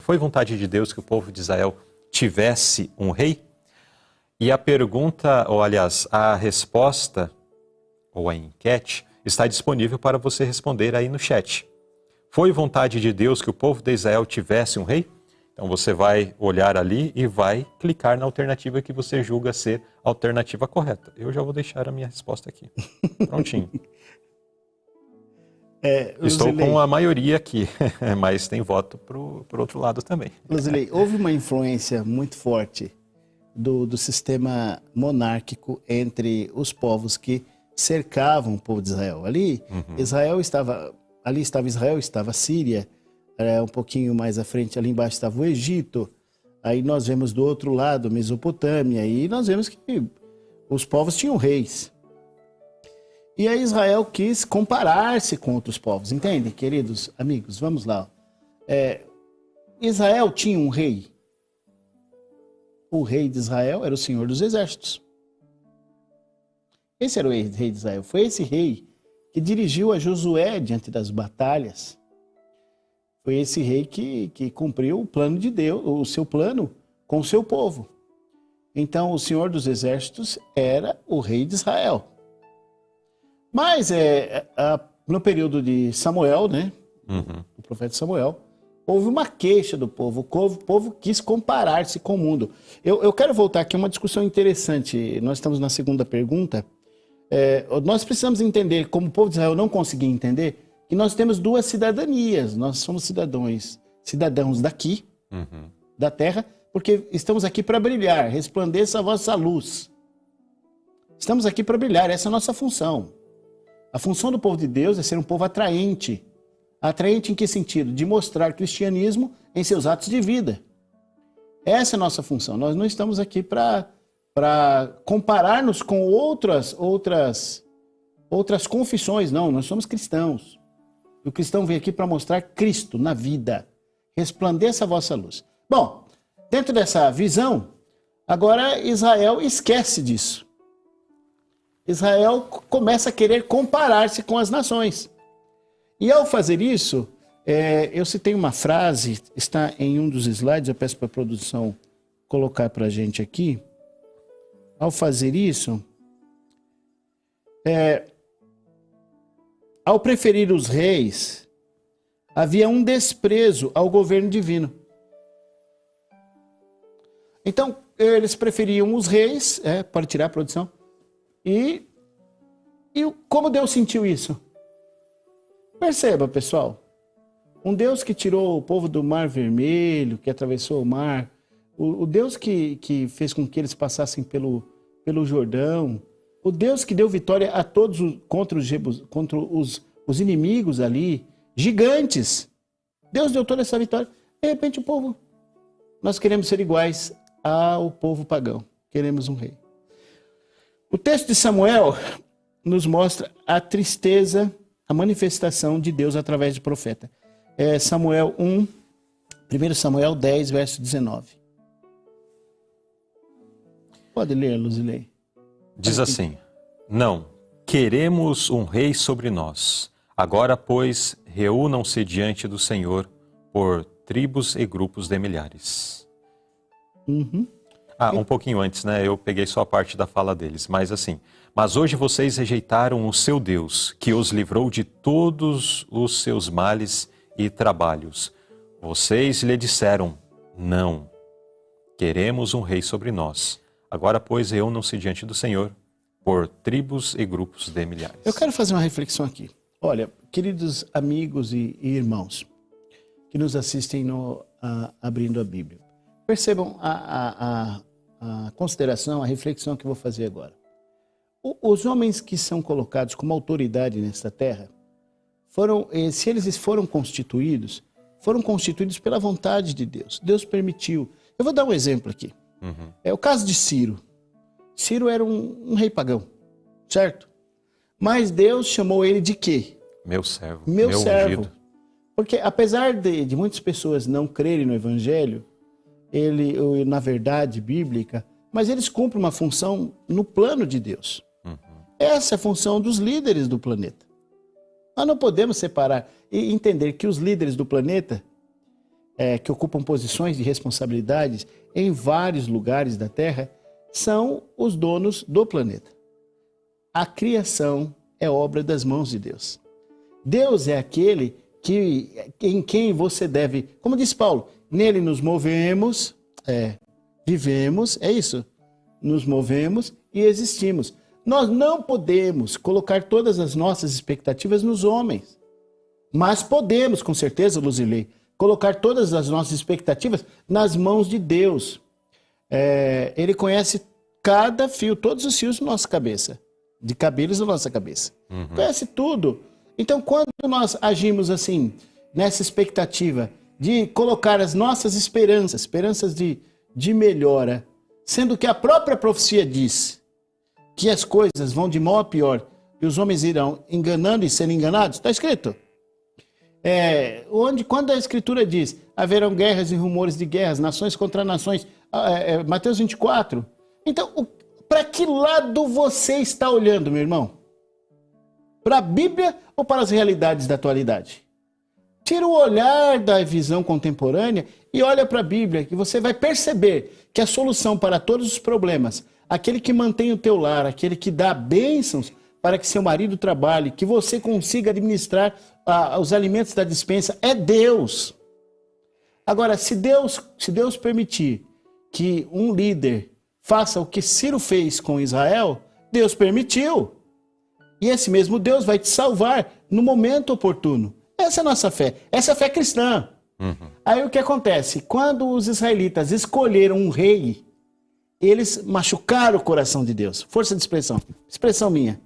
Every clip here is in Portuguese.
foi vontade de Deus que o povo de Israel tivesse um rei? E a pergunta, ou aliás, a resposta, ou a enquete, está disponível para você responder aí no chat. Foi vontade de Deus que o povo de Israel tivesse um rei? Então você vai olhar ali e vai clicar na alternativa que você julga ser a alternativa correta. Eu já vou deixar a minha resposta aqui. Prontinho. Estou com a maioria aqui, mas tem voto para o outro lado também. Luzilei, houve uma influência muito forte do sistema monárquico entre os povos que cercavam o povo de Israel. Ali, Israel estava a Síria, um pouquinho mais à frente, ali embaixo estava o Egito, aí nós vemos do outro lado Mesopotâmia, e nós vemos que os povos tinham reis. E aí Israel quis comparar-se com outros povos, entende, queridos amigos? Vamos lá. Israel tinha um rei. O rei de Israel era o Senhor dos Exércitos. Esse era o rei de Israel. Foi esse rei que dirigiu a Josué diante das batalhas. Foi esse rei que cumpriu o plano de Deus, o seu plano com o seu povo. Então, o Senhor dos Exércitos era o rei de Israel. Mas no período de Samuel, né? O profeta Samuel, houve uma queixa do povo. O povo quis comparar-se com o mundo. Eu quero voltar aqui a uma discussão interessante. Nós estamos na segunda pergunta. Nós precisamos entender, como o povo de Israel não conseguia entender, que nós temos duas cidadanias. Nós somos cidadãos daqui, da terra, porque estamos aqui para brilhar, resplandeça a vossa luz. Estamos aqui para brilhar, essa é a nossa função. A função do povo de Deus é ser um povo atraente. Atraente em que sentido? De mostrar cristianismo em seus atos de vida. Essa é a nossa função. Nós não estamos aqui para comparar-nos com outras confissões, não. Nós somos cristãos. O cristão veio aqui para mostrar Cristo na vida. Resplandeça a vossa luz. Bom, dentro dessa visão, agora Israel esquece disso. Israel começa a querer comparar-se com as nações. E ao fazer isso, eu citei uma frase, está em um dos slides, eu peço para a produção colocar para a gente aqui. Ao fazer isso, ao preferir os reis, havia um desprezo ao governo divino. Então, eles preferiam os reis, pode tirar a produção, e como Deus sentiu isso? Perceba, pessoal, um Deus que tirou o povo do Mar Vermelho, que atravessou o mar, o Deus que fez com que eles passassem pelo Jordão, o Deus que deu vitória a todos contra os inimigos ali, gigantes. Deus deu toda essa vitória. De repente o povo, nós queremos ser iguais ao povo pagão. Queremos um rei. O texto de Samuel nos mostra a tristeza, a manifestação de Deus através de profeta. Samuel 1, 1 Samuel 10, verso 19. Pode ler, Luzilei. Diz assim: não, queremos um rei sobre nós. Agora, pois, reúnam-se diante do Senhor por tribos e grupos de milhares. Um pouquinho antes, né? Eu peguei só a parte da fala deles, mas assim. Mas hoje vocês rejeitaram o seu Deus, que os livrou de todos os seus males e trabalhos. Vocês lhe disseram, não, queremos um rei sobre nós. Agora, pois, reúnam-se diante do Senhor por tribos e grupos de milhares. Eu quero fazer uma reflexão aqui. Olha, queridos amigos e irmãos que nos assistem abrindo a Bíblia, percebam a consideração, a reflexão que eu vou fazer agora. Os homens que são colocados como autoridade nesta terra, se eles foram constituídos pela vontade de Deus. Deus permitiu. Eu vou dar um exemplo aqui. É o caso de Ciro. Ciro era um rei pagão, certo? Mas Deus chamou ele de quê? Meu servo. Meu servo. Ungido. Porque apesar de muitas pessoas não crerem no Evangelho, na verdade bíblica, mas eles cumprem uma função no plano de Deus. Essa é a função dos líderes do planeta. Nós não podemos separar e entender que os líderes do planeta, que ocupam posições de responsabilidades em vários lugares da Terra, são os donos do planeta. A criação é obra das mãos de Deus. Deus é aquele em quem você deve, como diz Paulo, nele nos movemos, vivemos, é isso, nos movemos e existimos. Nós não podemos colocar todas as nossas expectativas nos homens, mas podemos, com certeza, Luzilei, colocar todas as nossas expectativas nas mãos de Deus. Ele conhece cada fio, todos os fios da nossa cabeça, de cabelos da nossa cabeça. Conhece tudo. Então, quando nós agimos assim, nessa expectativa de colocar as nossas esperanças de melhora, sendo que a própria profecia diz que as coisas vão de mal a pior e os homens irão enganando e sendo enganados, está escrito. Quando a Escritura diz, haverão guerras e rumores de guerras, nações contra nações, Mateus 24. Então, para que lado você está olhando, meu irmão? Para a Bíblia ou para as realidades da atualidade? Tira o olhar da visão contemporânea e olha para a Bíblia, que você vai perceber que a solução para todos os problemas, aquele que mantém o teu lar, aquele que dá bênçãos para que seu marido trabalhe, que você consiga administrar os alimentos da despensa, é Deus. Agora, se Deus permitir que um líder faça o que Ciro fez com Israel, Deus permitiu. E esse mesmo Deus vai te salvar no momento oportuno. Essa é a nossa fé. Essa é a fé cristã. Aí o que acontece? Quando os israelitas escolheram um rei, eles machucaram o coração de Deus. Força de expressão. Expressão minha.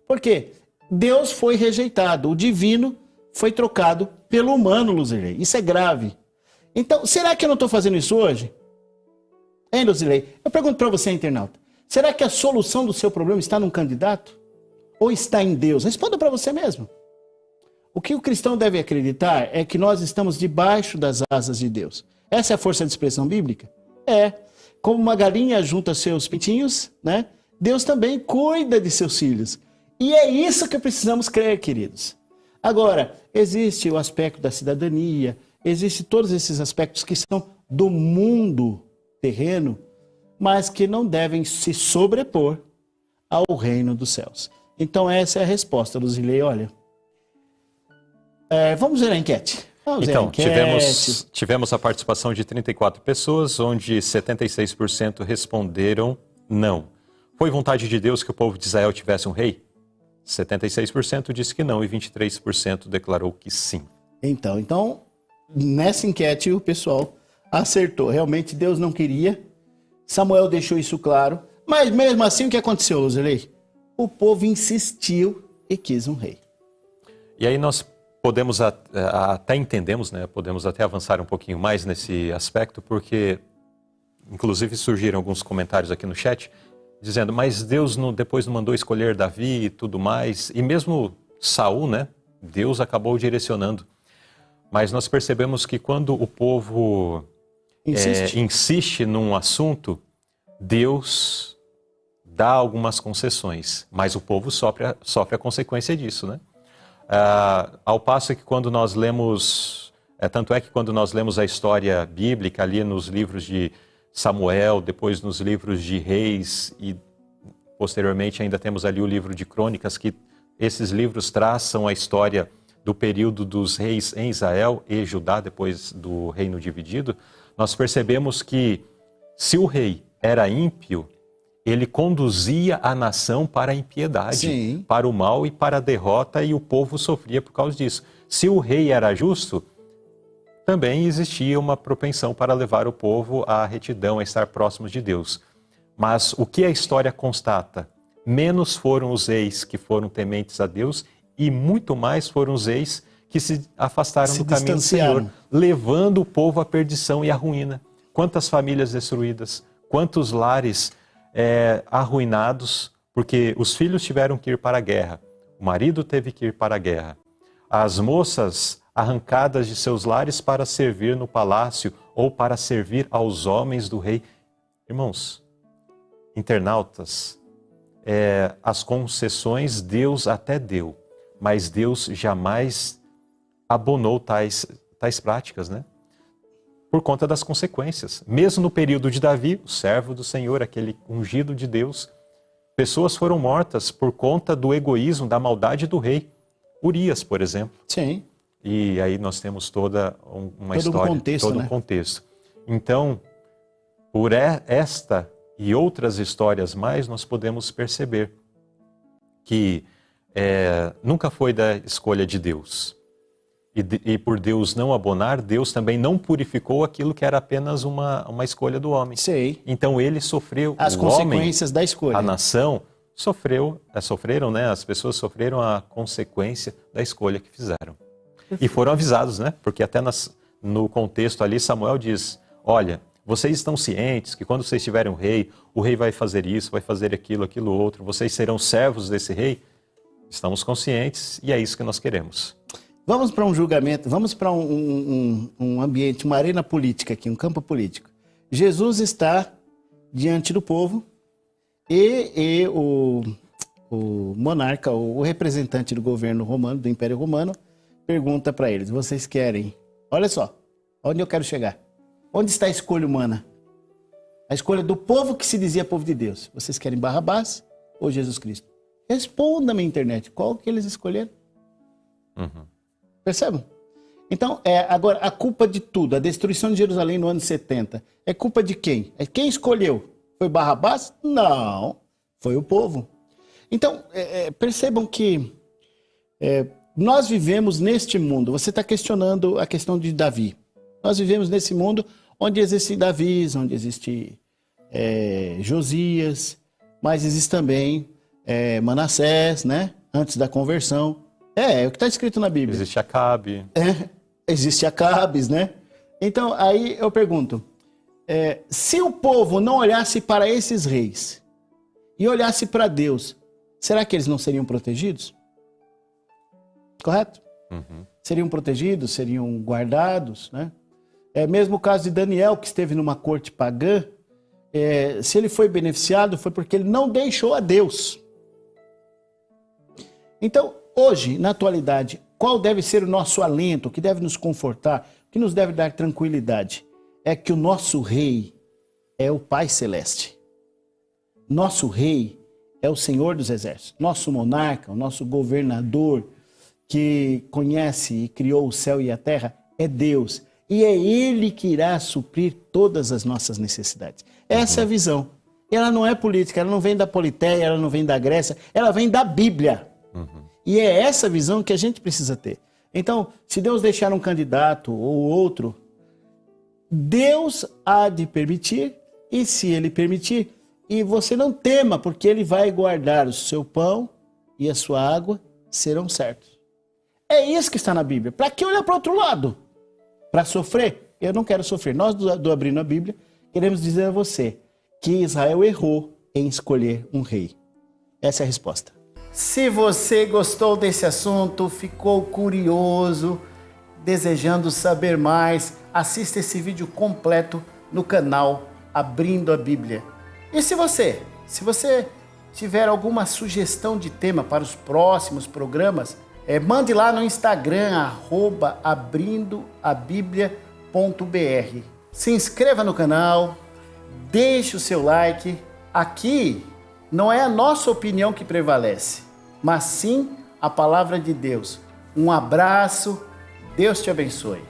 Por quê? Deus foi rejeitado. O divino foi trocado pelo humano, Luzilei. Isso é grave. Então, será que eu não estou fazendo isso hoje? Hein, Luzilei? Eu pergunto para você, internauta. Será que a solução do seu problema está num candidato? Ou está em Deus? Responda para você mesmo. O que o cristão deve acreditar é que nós estamos debaixo das asas de Deus. Essa é a força de expressão bíblica? Como uma galinha junta seus pintinhos, né? Deus também cuida de seus filhos. E é isso que precisamos crer, queridos. Agora, existe o aspecto da cidadania, existe todos esses aspectos que são do mundo terreno, mas que não devem se sobrepor ao reino dos céus. Então essa é a resposta, Luzilei. Olha, vamos ver a enquete. Então, tivemos a participação de 34 pessoas, onde 76% responderam não. Foi vontade de Deus que o povo de Israel tivesse um rei? 76% disse que não e 23% declarou que sim. Então, nessa enquete o pessoal acertou. Realmente Deus não queria. Samuel deixou isso claro. Mas mesmo assim, o que aconteceu, Luzilei? O povo insistiu e quis um rei. E aí nós podemos até entendemos, né? Podemos até avançar um pouquinho mais nesse aspecto, porque inclusive surgiram alguns comentários aqui no chat, dizendo, mas Deus depois não mandou escolher Davi e tudo mais, e mesmo Saul, né? Deus acabou direcionando. Mas nós percebemos que quando o povo insiste num assunto, Deus dá algumas concessões, mas o povo sofre a consequência disso, né? Ao passo que quando nós lemos, tanto é que quando nós lemos a história bíblica ali nos livros de Samuel, depois nos livros de Reis e posteriormente ainda temos ali o livro de Crônicas, que esses livros traçam a história do período dos reis em Israel e Judá, depois do reino dividido, nós percebemos que se o rei era ímpio, ele conduzia a nação para a impiedade, sim, para o mal e para a derrota, e o povo sofria por causa disso. Se o rei era justo, também existia uma propensão para levar o povo à retidão, a estar próximos de Deus. Mas o que a história constata? Menos foram os reis que foram tementes a Deus e muito mais foram os reis que se afastaram do caminho do Senhor, levando o povo à perdição e à ruína. Quantas famílias destruídas, quantos lares arruinados, porque os filhos tiveram que ir para a guerra, o marido teve que ir para a guerra, as moças arrancadas de seus lares para servir no palácio ou para servir aos homens do rei. Irmãos, internautas, as concessões Deus até deu, mas Deus jamais abonou tais práticas, né? por conta das consequências. Mesmo no período de Davi, o servo do Senhor, aquele ungido de Deus, pessoas foram mortas por conta do egoísmo, da maldade do rei. Urias, por exemplo. Sim. E aí nós temos toda uma Todo história, um contexto, todo né? um contexto. Então, por esta e outras histórias mais, nós podemos perceber que nunca foi da escolha de Deus. E por Deus não abonar, Deus também não purificou aquilo que era apenas uma escolha do homem. Sei. Então ele sofreu, As o consequências da escolha. homem, a nação, sofreram, né? As pessoas sofreram a consequência da escolha que fizeram. E foram avisados, né? Porque até no contexto ali, Samuel diz, olha, vocês estão cientes que quando vocês tiverem um rei, o rei vai fazer isso, vai fazer aquilo outro, vocês serão servos desse rei? Estamos conscientes e é isso que nós queremos. Vamos para um julgamento, vamos para um ambiente, uma arena política aqui, um campo político. Jesus está diante do povo e o monarca, o representante do governo romano, do Império Romano, pergunta para eles, vocês querem, olha só, onde eu quero chegar? Onde está a escolha humana? A escolha do povo que se dizia povo de Deus. Vocês querem Barrabás ou Jesus Cristo? Responda-me, internet, qual que eles escolheram? Uhum. Percebem? Então, agora, a culpa de tudo, a destruição de Jerusalém no ano 70, é culpa de quem? Quem escolheu? Foi Barrabás? Não, foi o povo. Então, percebam que nós vivemos neste mundo, você está questionando a questão de Davi. Nós vivemos nesse mundo onde existe Davi, onde existe Josias, mas existe também Manassés, né? Antes da conversão. É o que está escrito na Bíblia. Existe Acabe. Existe Acabes, né? Então, aí eu pergunto, se o povo não olhasse para esses reis e olhasse para Deus, será que eles não seriam protegidos? Correto? Uhum. Seriam protegidos, seriam guardados, né? Mesmo o caso de Daniel, que esteve numa corte pagã, se ele foi beneficiado, foi porque ele não deixou a Deus. Então, hoje, na atualidade, qual deve ser o nosso alento, o que deve nos confortar, o que nos deve dar tranquilidade? É que o nosso rei é o Pai Celeste. Nosso rei é o Senhor dos Exércitos. Nosso monarca, o nosso governador, que conhece e criou o céu e a terra, é Deus. E é Ele que irá suprir todas as nossas necessidades. Essa é a visão. E ela não é política, ela não vem da Politeia, ela não vem da Grécia, ela vem da Bíblia. E é essa visão que a gente precisa ter. Então, se Deus deixar um candidato ou outro, Deus há de permitir, e se Ele permitir, e você não tema, porque Ele vai guardar o seu pão e a sua água serão certos. É isso que está na Bíblia. Para que olhar para o outro lado? Para sofrer? Eu não quero sofrer. Nós, do Abrindo a Bíblia, queremos dizer a você que Israel errou em escolher um rei. Essa é a resposta. Se você gostou desse assunto, ficou curioso, desejando saber mais, assista esse vídeo completo no canal Abrindo a Bíblia. E se você tiver alguma sugestão de tema para os próximos programas, mande lá no Instagram, @abrindoabiblia.br. Se inscreva no canal, deixe o seu like. Aqui não é a nossa opinião que prevalece, mas sim a palavra de Deus. Um abraço, Deus te abençoe.